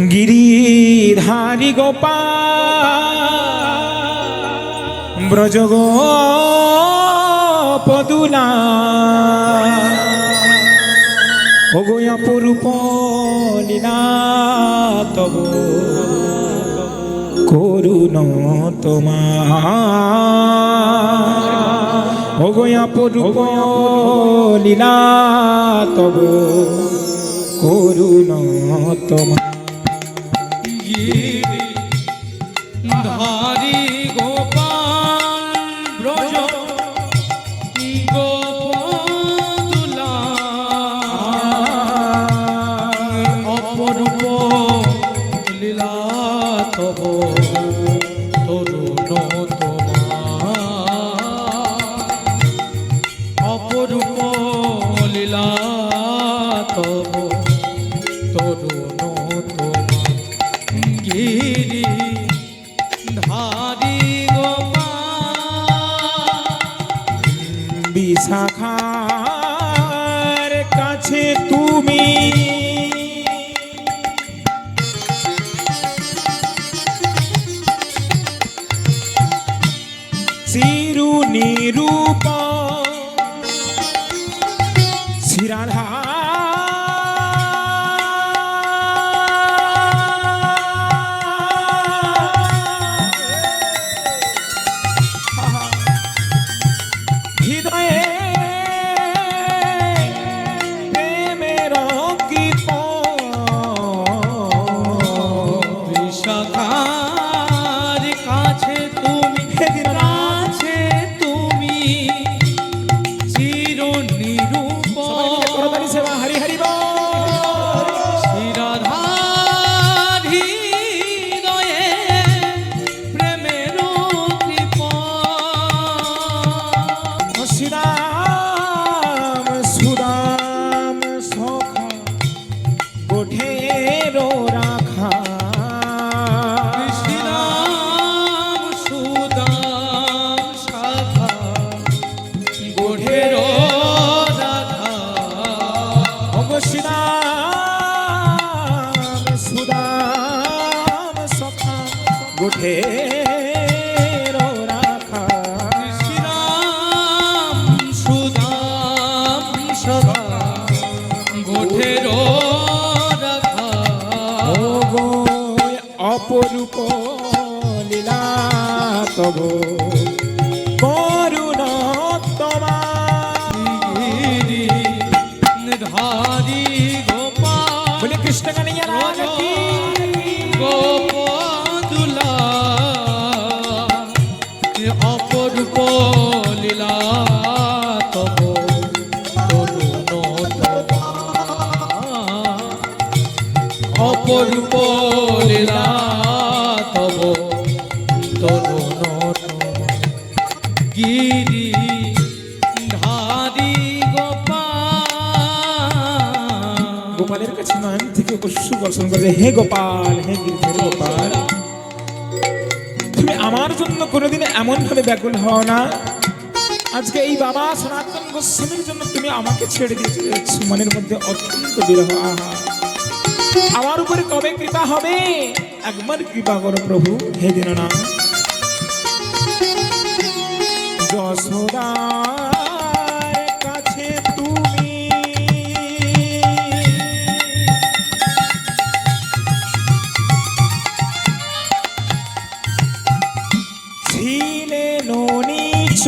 গিরিধারী গোপাল ব্রজ পদুলা ওগো অপরূপ লীলা তব করুণ তোমার ওগো অপরূপ লীলা তব করুণ তোমার ধারি গোপাল ব্রজ গোপদুলা অপরূপ লীলা তব তরুণ তোমার অপরূপ লীলা তব তরুণ তোমার গিরি ধারি গোপাল বিশাখার কাছে তুমি চিরু নিরূপ শ্রীরাধা বিশাখার কাছে তুমি চির নিরূপ হরি হরি শ্রীরাধার হৃদয়ে প্রেমের কৃপা শ্রীরাম সুদাম সখা গোঠের রাখা শ্রীরাম সুদাম শাখা গোঠের রাখা শ্রীরাম সুদাম সখা গোঠের রাখা শ্রীরাম সুদাম শাখা গোঠের রাখা অপরূপ লীলা তব করুণ তোমার ধারি গোপাল বলে কৃষ্ণ কানিয়া রাজ কি গোপদুলা অপরূপ লীলা তব তরুণ তোমার অপরূপ লীলা তব তরুণ তোমার গিরি ধারি গোপাল গোপালের কাছে নয়ন থেকে অশ্রু বর্ষণ করে হে গোপাল হে গিরিধর গোপাল তুমি আমার জন্য কোনোদিন এমন ভাবে ব্যাকুল হও না আজকে এই বাবা সনাতন গোস্বামীর জন্য তুমি আমাকে ছেড়ে দিয়ে চলে যাচ্ছ মনের মধ্যে অত্যন্ত বিরহ আহা আমার উপরে কবে কৃপা হবে একবার কৃপা করো প্রভু হে দীননাথ যশোদার কাছে তুমি ছিলে নীচ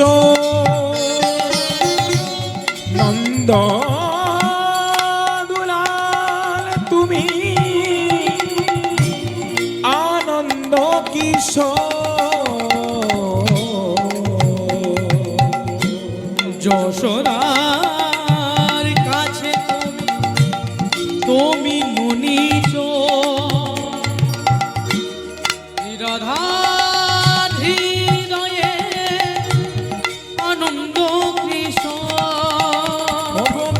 নন্দ দুলাল তুমি আনন্দ কিশোর যশোদার কাছে তুমি মুনিচ রাধার হৃদয়ে আনন্দ কৃষ্ণ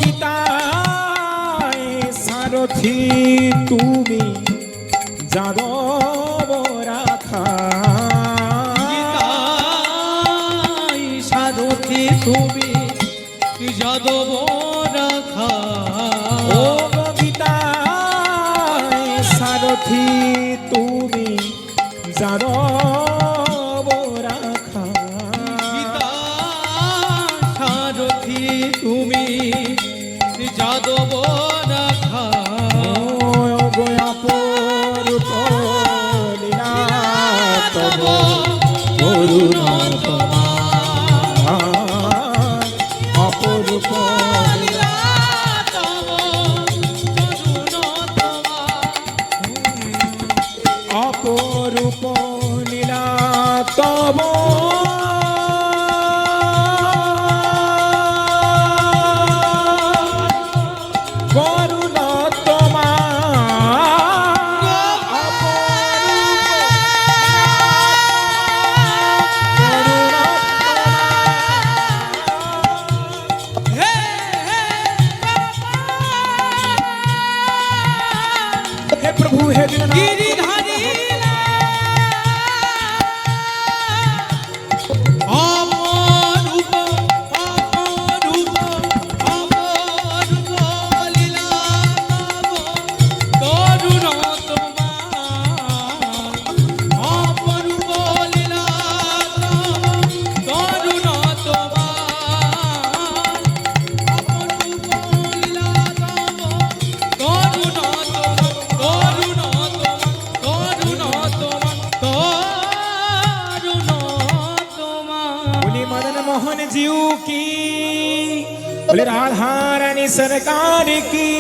গীতায় সারথি তুমি যাদব রাখা গীতায় সারথি তুমি যাদব রাখা ও গীতায় সারথি সারথি তুমি যার রাখা পিতা সারথি তুমি যাদব রাখা অপরূপ লীলা তব করুণ তোমার অপরূপ লীলা অপরূপ লীলা তব করুণ তোমার অপরূপ করুণ হে প্রভু হে দীননাথ গিরিধারী অপরূপ অপরূপ অপরূপ লীলা তব করুণ তোমার অপরূপ লীলা তব করুণ তোমার অপরূপ লীলা তব করুণ बोले मदन मोहन जीव की बोले राधा रानी सरकार की